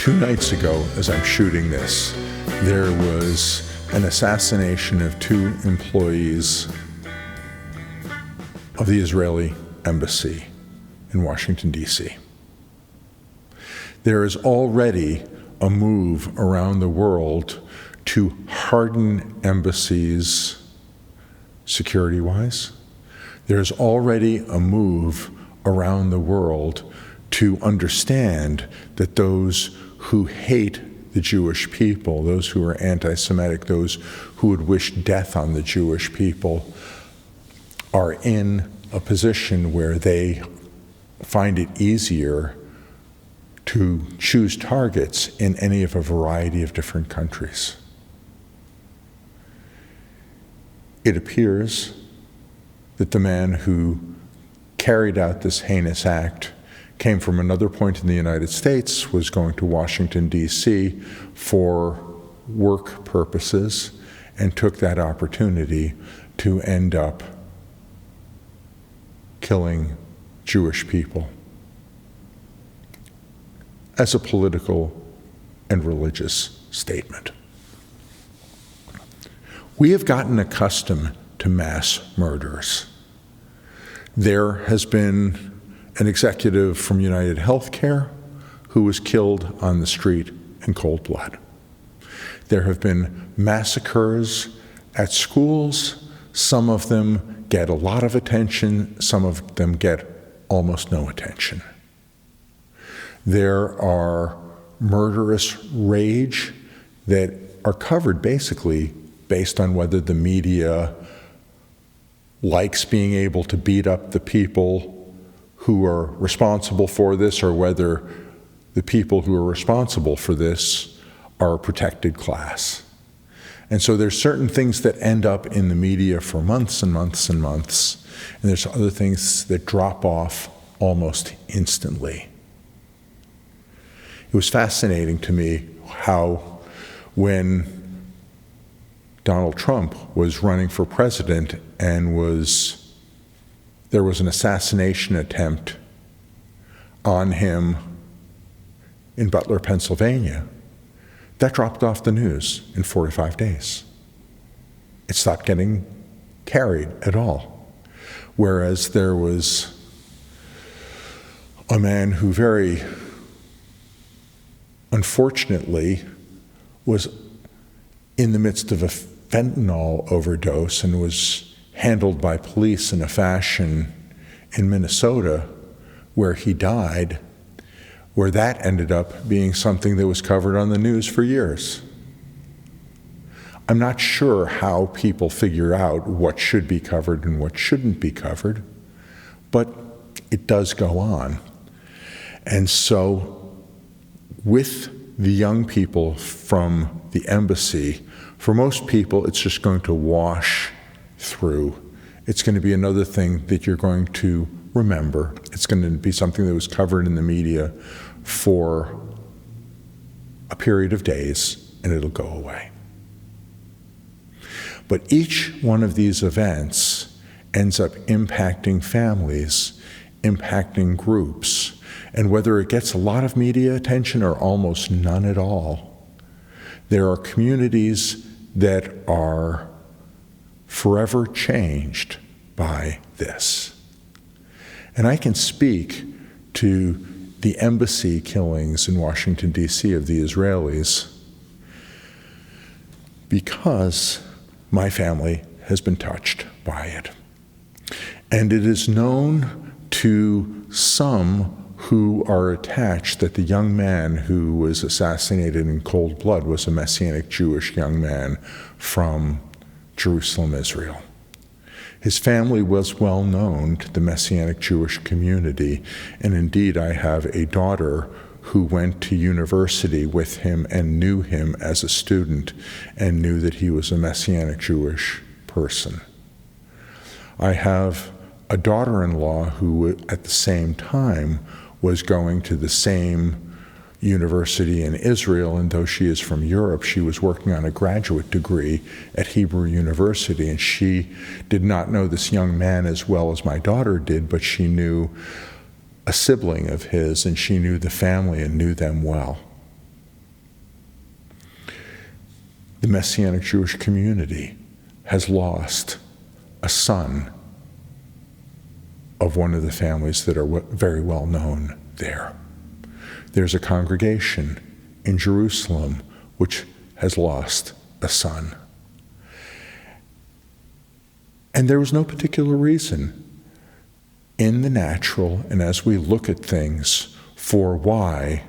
2 nights ago, as I'm shooting this, there was an assassination of 2 employees of the Israeli embassy in Washington, D.C. There is already a move around the world to harden embassies security-wise. There's already a move around the world to understand that those who hate the Jewish people, those who are anti-Semitic, those who would wish death on the Jewish people, are in a position where they find it easier to choose targets in any of a variety of different countries. It appears that the man who carried out this heinous act came from another point in the United States, was going to Washington, D.C. for work purposes, and took that opportunity to end up killing Jewish people as a political and religious statement. We have gotten accustomed to mass murders. There has been an executive from United Healthcare who was killed on the street in cold blood. There have been massacres at schools. Some of them get a lot of attention, some of them get almost no attention. There are murderous rage that are covered basically based on whether the media likes being able to beat up the people who are responsible for this, or whether the people who are responsible for this are a protected class. And so there's certain things that end up in the media for months and months and months, and there's other things that drop off almost instantly. It was fascinating to me how when Donald Trump was running for president and there was an assassination attempt on him in Butler, Pennsylvania, that dropped off the news in 45 days. It stopped getting carried at all. Whereas there was a man who very unfortunately was in the midst of a fentanyl overdose and was handled by police in a fashion in Minnesota where he died, where that ended up being something that was covered on the news for years. I'm not sure how people figure out what should be covered and what shouldn't be covered, but it does go on. And so with the young people from the embassy, for most people, it's just going to wash through. It's going to be another thing that you're going to remember. It's going to be something that was covered in the media for a period of days, and it'll go away. But each one of these events ends up impacting families, impacting groups, and whether it gets a lot of media attention or almost none at all, there are communities that are forever changed by this. And I can speak to the embassy killings in Washington, D.C. of the Israelis because my family has been touched by it. And it is known to some who are attached that the young man who was assassinated in cold blood was a Messianic Jewish young man from Jerusalem, Israel. His family was well known to the Messianic Jewish community, and indeed I have a daughter who went to university with him and knew him as a student and knew that he was a Messianic Jewish person. I have a daughter-in-law who at the same time was going to the same university in Israel, and though she is from Europe, she was working on a graduate degree at Hebrew University, and she did not know this young man as well as my daughter did, but she knew a sibling of his, and she knew the family and knew them well. the Messianic Jewish community has lost a son of one of the families that are very well known there. There's a congregation in Jerusalem which has lost a son. And there was no particular reason in the natural and as we look at things for why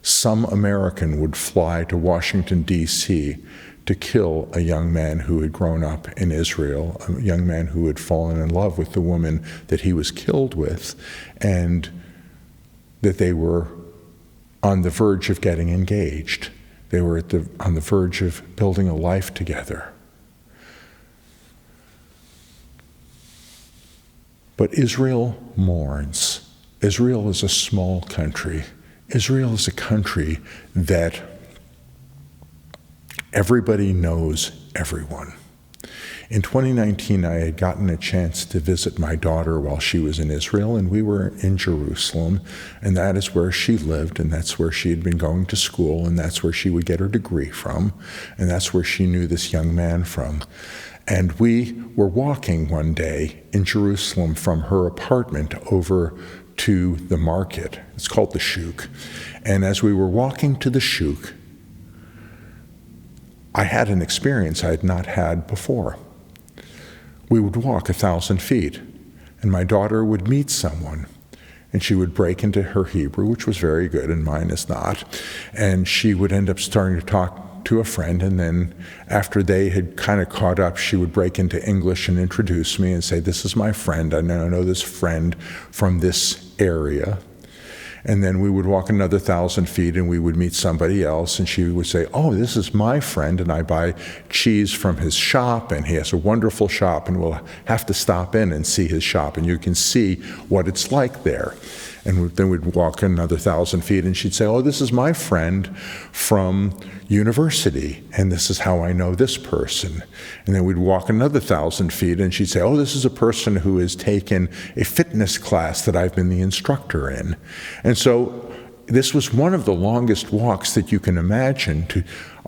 some American would fly to Washington, D.C. to kill a young man who had grown up in Israel, a young man who had fallen in love with the woman that he was killed with, and that they were on the verge of getting engaged. They were on the verge of building a life together. But Israel mourns. Israel is a small country. Israel is a country that everybody knows everyone. In 2019, I had gotten a chance to visit my daughter while she was in Israel, and we were in Jerusalem, and that is where she lived, and that's where she had been going to school, and that's where she would get her degree from, and that's where she knew this young man from. And we were walking one day in Jerusalem from her apartment over to the market. It's called the Shuk. And as we were walking to the Shuk, I had an experience I had not had before. We would walk 1,000 feet, and my daughter would meet someone, and she would break into her Hebrew, which was very good, and mine is not, and she would end up starting to talk to a friend, and then after they had kind of caught up, she would break into English and introduce me and say, "This is my friend. I know this friend from this area." And then we would walk another 1,000 feet and we would meet somebody else, and she would say, "Oh, this is my friend, and I buy cheese from his shop, and he has a wonderful shop, and we'll have to stop in and see his shop, and you can see what it's like there." And then we'd walk another 1,000 feet, and she'd say, "Oh, this is my friend from university, and this is how I know this person." And then we'd walk another 1,000 feet, and she'd say, "Oh, this is a person who has taken a fitness class that I've been the instructor in." And so this was one of the longest walks that you can imagine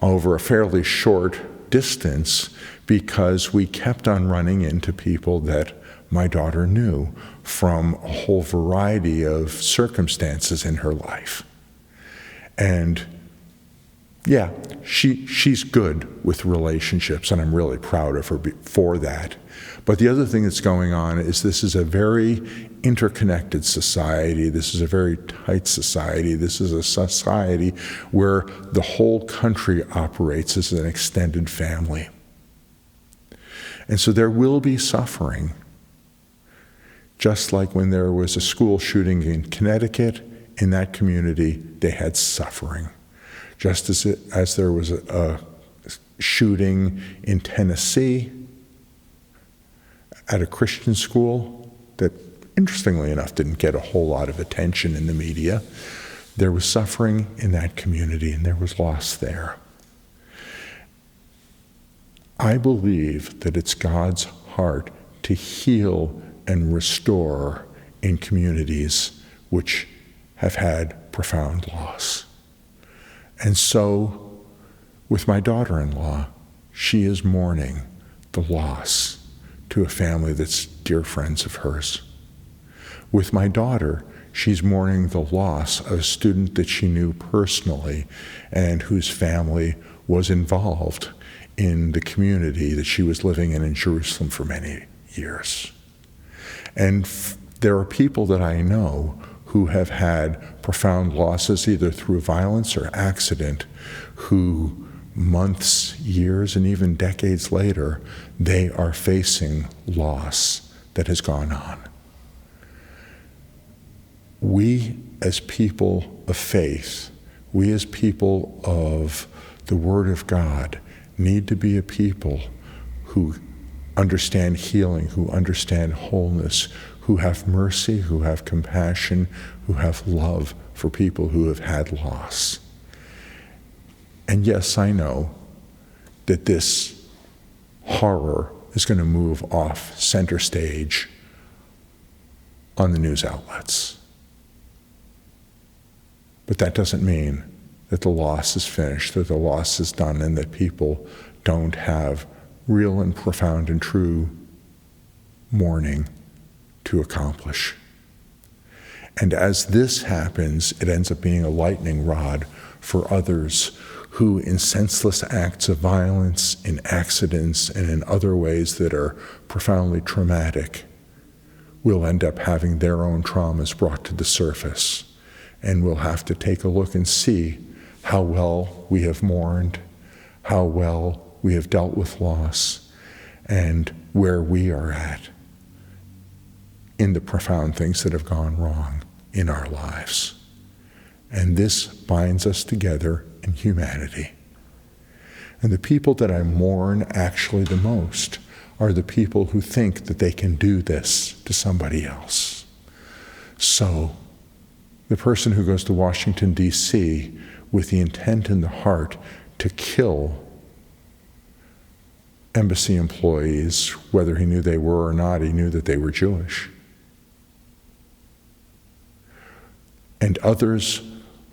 over a fairly short distance, because we kept on running into people that my daughter knew from a whole variety of circumstances in her life. And yeah, she's good with relationships, and I'm really proud of her for that. But the other thing that's going on is this is a very interconnected society. This is a very tight society. This is a society where the whole country operates as an extended family. And so there will be suffering. Just like when there was a school shooting in Connecticut, in that community, they had suffering. Just as there was a shooting in Tennessee at a Christian school that, interestingly enough, didn't get a whole lot of attention in the media, there was suffering in that community, and there was loss there. I believe that it's God's heart to heal and restore in communities which have had profound loss. And so, with my daughter-in-law, she is mourning the loss to a family that's dear friends of hers. With my daughter, she's mourning the loss of a student that she knew personally and whose family was involved in the community that she was living in Jerusalem for many years. And there are people that I know who have had profound losses, either through violence or accident, who months, years, and even decades later, they are facing loss that has gone on. We as people of faith, we as people of the Word of God, need to be a people who understand healing, who understand wholeness, who have mercy, who have compassion, who have love for people who have had loss. And yes, I know that this horror is going to move off center stage on the news outlets. But that doesn't mean that the loss is finished, that the loss is done, and that people don't have real and profound and true mourning to accomplish. And as this happens, it ends up being a lightning rod for others who, in senseless acts of violence, in accidents, and in other ways that are profoundly traumatic, will end up having their own traumas brought to the surface. And we'll have to take a look and see how well we have mourned, how well we have dealt with loss, and where we are at in the profound things that have gone wrong in our lives. And this binds us together in humanity. And the people that I mourn actually the most are the people who think that they can do this to somebody else. So, the person who goes to Washington, D.C. with the intent in the heart to kill embassy employees, whether he knew they were or not, he knew that they were Jewish. And others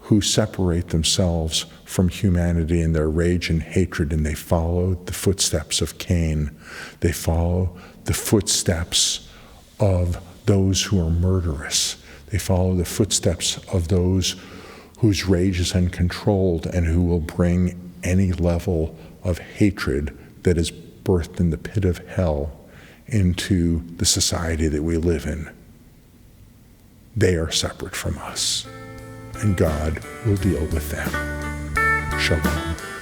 who separate themselves from humanity in their rage and hatred, and they follow the footsteps of Cain. They follow the footsteps of those who are murderous. They follow the footsteps of those whose rage is uncontrolled and who will bring any level of hatred that is birthed in the pit of hell into the society that we live in. They are separate from us, and God will deal with them. Shalom.